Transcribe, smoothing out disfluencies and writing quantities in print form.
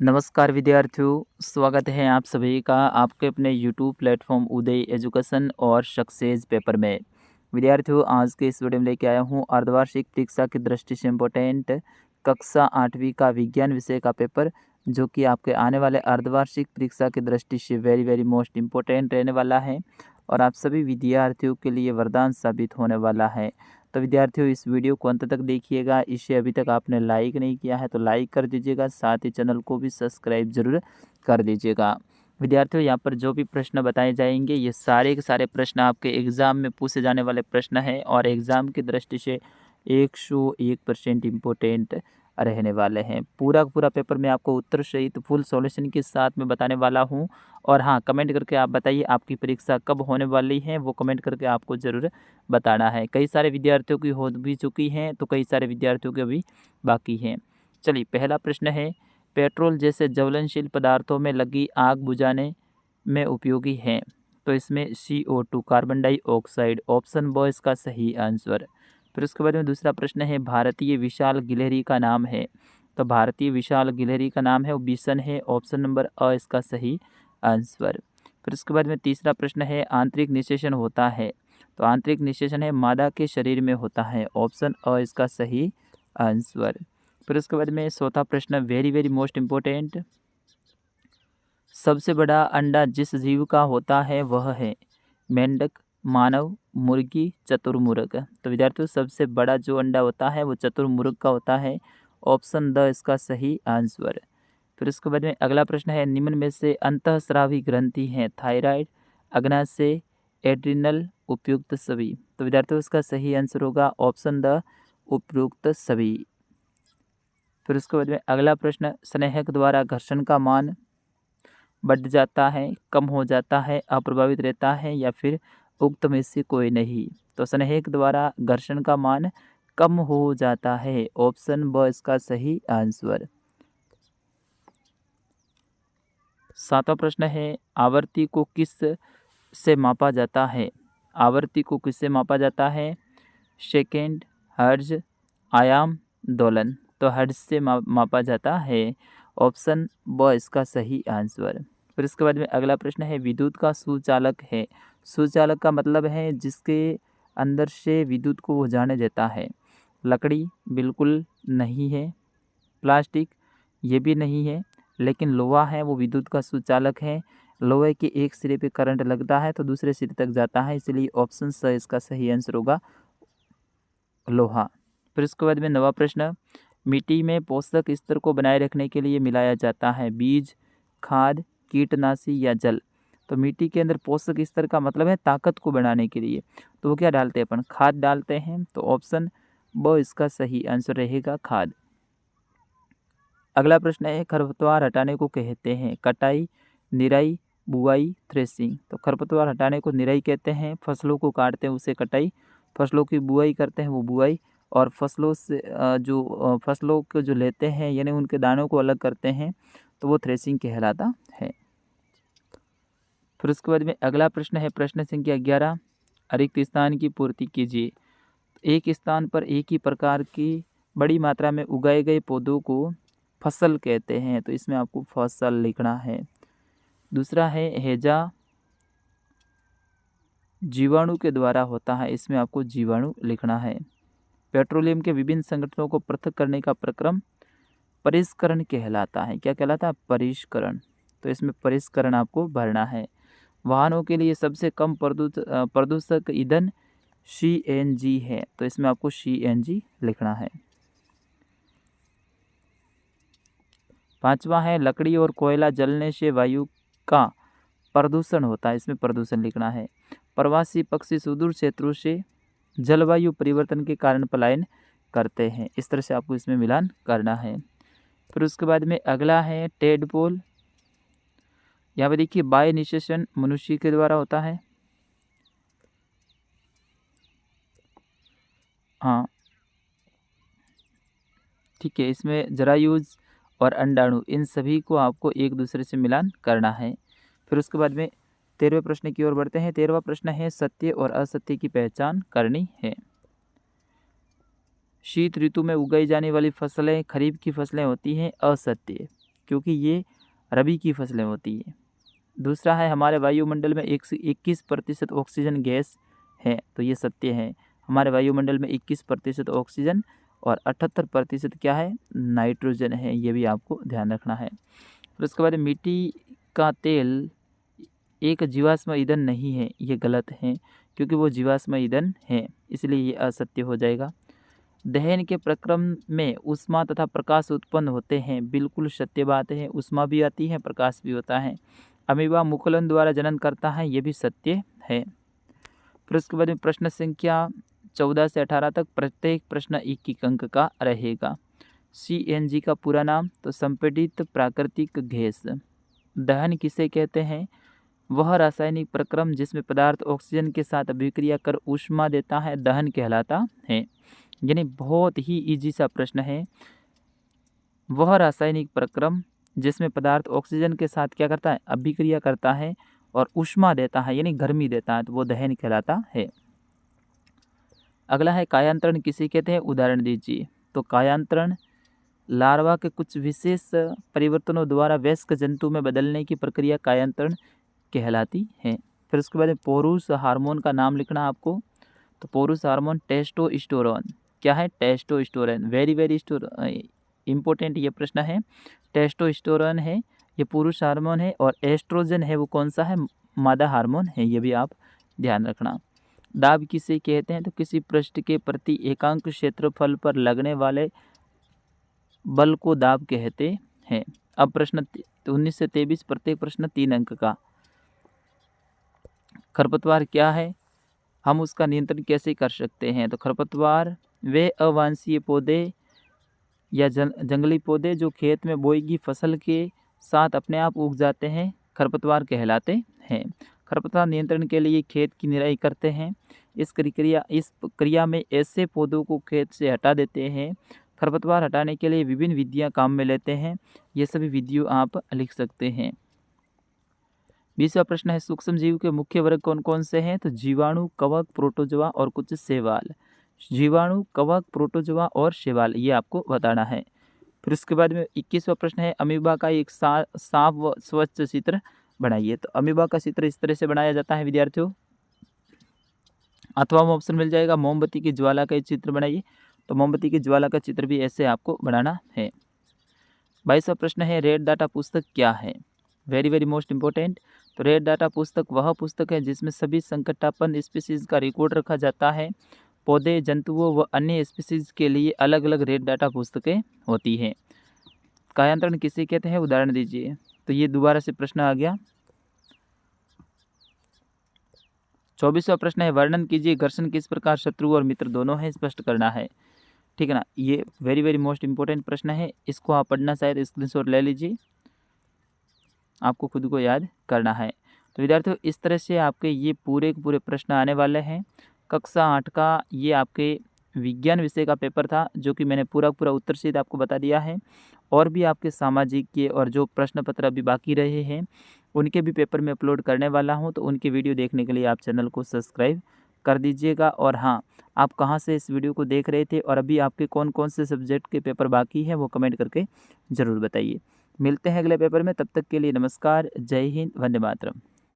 नमस्कार विद्यार्थियों, स्वागत है आप सभी का आपके अपने यूट्यूब प्लेटफॉर्म उदय एजुकेशन और सक्सेस पेपर में। विद्यार्थियों, आज के इस वीडियो में लेके आया हूँ अर्धवार्षिक परीक्षा की दृष्टि से इम्पोर्टेंट कक्षा 8वीं का विज्ञान विषय का पेपर, जो कि आपके आने वाले अर्धवार्षिक परीक्षा की दृष्टि से वेरी मोस्ट इम्पोर्टेंट रहने वाला है और आप सभी विद्यार्थियों के लिए वरदान साबित होने वाला है। तो विद्यार्थियों, इस वीडियो को अंत तक देखिएगा। इसे अभी तक आपने लाइक नहीं किया है तो लाइक कर दीजिएगा, साथ ही चैनल को भी सब्सक्राइब जरूर कर दीजिएगा। विद्यार्थियों, यहाँ पर जो भी प्रश्न बताए जाएंगे ये सारे के सारे प्रश्न आपके एग्ज़ाम में पूछे जाने वाले प्रश्न हैं और एग्ज़ाम की दृष्टि से 101% इम्पोर्टेंट रहने वाले हैं। पूरा का पूरा पेपर मैं आपको उत्तर सहित फुल सॉल्यूशन के साथ में बताने वाला हूँ। और हाँ, कमेंट करके आप बताइए आपकी परीक्षा कब होने वाली है, वो कमेंट करके आपको ज़रूर बताना है। कई सारे विद्यार्थियों की हो भी चुकी हैं तो कई सारे विद्यार्थियों के अभी बाकी हैं। चलिए, पहला प्रश्न है, पेट्रोल जैसे ज्वलनशील पदार्थों में लगी आग बुझाने में उपयोगी है। तो इसमें CO2 कार्बन डाइऑक्साइड ऑप्शन ब इसका सही आंसर। फिर उसके बाद में दूसरा प्रश्न है, भारतीय विशाल गिलहरी का नाम है। तो भारतीय विशाल गिलहरी का नाम है वो बिसन है, ऑप्शन नंबर अ इसका सही आंसर। फिर उसके बाद में तीसरा प्रश्न है, आंतरिक निषेचन होता है। तो आंतरिक निषेचन है मादा के शरीर में होता है, ऑप्शन अ इसका सही आंसर। फिर उसके बाद में चौथा प्रश्न वेरी मोस्ट इम्पोर्टेंट, सबसे बड़ा अंडा जिस जीव का होता है वह है मेंढक, मानव, मुर्गी, चतुर्मुर्ग। तो विद्यार्थियों, सबसे बड़ा जो अंडा होता है वो चतुर्मुर्ग का होता है, ऑप्शन द इसका सही आंसर। फिर उसके बाद में अगला प्रश्न है, निम्न में से अंतःस्रावी ग्रंथि हैं थायराइड, अग्नाशय, एड्रिनल, उपयुक्त सभी। तो विद्यार्थियों, इसका सही आंसर होगा ऑप्शन द उपयुक्त सभी। फिर उसके बाद में अगला प्रश्न, स्नेहक द्वारा घर्षण का मान बढ़ जाता है, कम हो जाता है, अप्रभावित रहता है या फिर उक्त में से कोई नहीं। तो स्नेहक द्वारा घर्षण का मान कम हो जाता है, ऑप्शन ब इसका सही आंसर। सातवां प्रश्न है, आवृत्ति को किस से मापा जाता है। आवृत्ति को किससे मापा जाता है, सेकेंड, हर्ज, आयाम, दोलन। तो हर्ज से मापा जाता है, ऑप्शन ब इसका सही आंसर। फिर इसके बाद में अगला प्रश्न है, विद्युत का सुचालक है। सुचालक का मतलब है जिसके अंदर से विद्युत को वो जाने देता है। लकड़ी बिल्कुल नहीं है, प्लास्टिक ये भी नहीं है, लेकिन लोहा है वो विद्युत का सुचालक है। लोहे के एक सिरे पे करंट लगता है तो दूसरे सिरे तक जाता है, इसलिए ऑप्शन स इसका सही आंसर होगा, लोहा। फिर उसके बाद में नवा प्रश्न, मिट्टी में पोषक स्तर को बनाए रखने के लिए मिलाया जाता है बीज, खाद, कीटनाशी या जल। तो मिट्टी के अंदर पोषक स्तर का मतलब है ताकत को बढ़ाने के लिए, तो वो क्या डालते हैं अपन, खाद डालते हैं। तो ऑप्शन ब इसका सही आंसर रहेगा, खाद। अगला प्रश्न है, खरपतवार हटाने को कहते हैं कटाई, निराई, बुआई, थ्रेसिंग। तो खरपतवार हटाने को निराई कहते हैं, फसलों को काटते हैं उसे कटाई, फसलों की बुआई करते हैं वो बुआई, और फसलों से फसलों को जो लेते हैं यानी उनके दानों को अलग करते हैं तो वो थ्रेसिंग कहलाता है। फिर उसके बाद में अगला प्रश्न है, प्रश्न संख्या 11, रिक्त स्थान की पूर्ति कीजिए। एक स्थान पर एक ही प्रकार की बड़ी मात्रा में उगाए गए पौधों को फसल कहते हैं, तो इसमें आपको फसल लिखना है। दूसरा है, हैजा जीवाणु के द्वारा होता है, इसमें आपको जीवाणु लिखना है। पेट्रोलियम के विभिन्न संगठनों को पृथक करने का प्रक्रम परिष्करण कहलाता है। क्या कहलाता है, परिष्करण। तो इसमें परिष्करण आपको भरना है। वाहनों के लिए सबसे कम प्रदूषक ईंधन CNG है, तो इसमें आपको CNG लिखना है। पांचवा है, लकड़ी और कोयला जलने से वायु का प्रदूषण होता है, इसमें प्रदूषण लिखना है। प्रवासी पक्षी सुदूर क्षेत्रों से जलवायु परिवर्तन के कारण पलायन करते हैं, इस तरह से आपको इसमें मिलान करना है। फिर उसके बाद में अगला है, टेडपोल। यहाँ पे देखिए, बाह्य निषेचन मनुष्य के द्वारा होता है। हाँ ठीक है, इसमें जरायुज और अंडाणु इन सभी को आपको एक दूसरे से मिलान करना है। फिर उसके बाद में 13वें प्रश्न की ओर बढ़ते हैं। 13वां प्रश्न है, सत्य और असत्य की पहचान करनी है। शीत ऋतु में उगाई जाने वाली फसलें खरीफ की फसलें होती हैं असत्य, क्योंकि ये रबी की फसलें होती है। दूसरा है हमारे वायुमंडल में 21% ऑक्सीजन गैस है, तो ये सत्य है। हमारे वायुमंडल में 21% ऑक्सीजन और 78% क्या है, नाइट्रोजन है। ये भी आपको ध्यान रखना है। फिर उसके बाद मिट्टी का तेल एक जीवाश्म ईंधन नहीं है, ये गलत है, क्योंकि वो जीवाश्म ईंधन है, इसलिए ये असत्य हो जाएगा। दहन के प्रक्रम में ऊष्मा तथा प्रकाश उत्पन्न होते हैं, बिल्कुल सत्य बात है। ऊष्मा भी आती है, प्रकाश भी होता है। अमीबा मुकुलन द्वारा जनन करता है, ये भी सत्य है। फिर उसके बाद में प्रश्न संख्या 14 से 18 तक प्रत्येक प्रश्न 1 अंक का रहेगा। CNG का पूरा नाम, तो संपीड़ित प्राकृतिक गैस। दहन किसे कहते हैं? वह रासायनिक प्रक्रम जिसमें पदार्थ ऑक्सीजन के साथ अभिक्रिया कर ऊष्मा देता है, दहन कहलाता है। यानी बहुत ही इजी सा प्रश्न है। वह रासायनिक प्रक्रम जिसमें पदार्थ ऑक्सीजन के साथ क्या करता है, अभिक्रिया करता है और ऊष्मा देता है, यानी गर्मी देता है, तो वो दहन कहलाता है। अगला है कायांतरण किसे कहते हैं? उदाहरण दीजिए। तो कायांतरण लार्वा के कुछ विशेष परिवर्तनों द्वारा वयस्क जंतु में बदलने की प्रक्रिया कायांतरण कहलाती है। फिर उसके बाद में पुरुष हार्मोन का नाम लिखना आपको। तो पुरुष हार्मोन टेस्टोस्टेरोन। क्या है? टेस्टोस्टेरोन। वेरी इम्पोर्टेंट ये प्रश्न है। टेस्टोस्टेरोन है, ये पुरुष हार्मोन है, और एस्ट्रोजन है वो कौन सा है? मादा हार्मोन है। ये भी आप ध्यान रखना। दाब किसे कहते हैं? तो किसी पृष्ठ के प्रति एकांक क्षेत्रफल पर लगने वाले बल को दाब कहते हैं। अब प्रश्न 19 से 23, प्रत्येक प्रश्न 3 अंक का। खरपतवार क्या है? हम उसका नियंत्रण कैसे कर सकते हैं? तो खरपतवार वे अवांछनीय पौधे या जंगली पौधे जो खेत में बोई गई फसल के साथ अपने आप उग जाते हैं, खरपतवार कहलाते हैं। खरपतवार नियंत्रण के लिए खेत की निराई करते हैं। इस क्रिया में ऐसे पौधों को खेत से हटा देते हैं। खरपतवार हटाने के लिए विभिन्न विधियां काम में लेते हैं। ये सभी विधियों आप लिख सकते हैं। 20वां प्रश्न है सूक्ष्म जीव के मुख्य वर्ग कौन कौन से हैं? तो जीवाणु, कवक, प्रोटोजोआ और कुछ शैवाल। जीवाणु, कवक, प्रोटोजोआ और शैवाल, ये आपको बताना है। फिर उसके बाद में 21वां प्रश्न है अमीबा का एक साफ व स्वच्छ चित्र बनाइए। तो अमीबा का चित्र इस तरह से बनाया जाता है विद्यार्थियों, अथवा ऑप्शन मिल जाएगा मोमबत्ती की ज्वाला का चित्र बनाइए। तो मोमबत्ती की ज्वाला का चित्र भी ऐसे आपको बनाना है। 22वां प्रश्न है रेड डाटा पुस्तक क्या है? Very most important. तो रेड डाटा पुस्तक वह पुस्तक है जिसमें सभी संकटापन्न स्पीसीज का रिकॉर्ड रखा जाता है। पौधे, जंतुओं व अन्य स्पीसीज के लिए अलग अलग रेड डाटा पुस्तकें होती हैं। कायांतरण किसे कहते हैं? उदाहरण दीजिए। तो ये दोबारा से प्रश्न आ गया। 24वां प्रश्न है वर्णन कीजिए घर्षण किस प्रकार शत्रु और मित्र दोनों है, स्पष्ट करना है। ठीक है ना। ये वेरी मोस्ट इम्पोर्टेंट प्रश्न है, इसको आप पढ़ना शायद स्क्रीनशॉट ले लीजिए, आपको खुद को याद करना है। तो विद्यार्थियों इस तरह से आपके ये पूरे के पूरे प्रश्न आने वाले हैं। कक्षा 8 का ये आपके विज्ञान विषय का पेपर था, जो कि मैंने पूरा उत्तर सहित आपको बता दिया है। और भी आपके सामाजिक के और जो प्रश्न पत्र अभी बाकी रहे हैं उनके भी पेपर में अपलोड करने वाला हूं, तो उनके वीडियो देखने के लिए आप चैनल को सब्सक्राइब कर दीजिएगा। और हाँ, आप कहां से इस वीडियो को देख रहे थे और अभी आपके कौन कौन से सब्जेक्ट के पेपर बाकी हैं वो कमेंट करके ज़रूर बताइए। मिलते हैं अगले पेपर में, तब तक के लिए नमस्कार, जय हिंद, वंदे मातरम।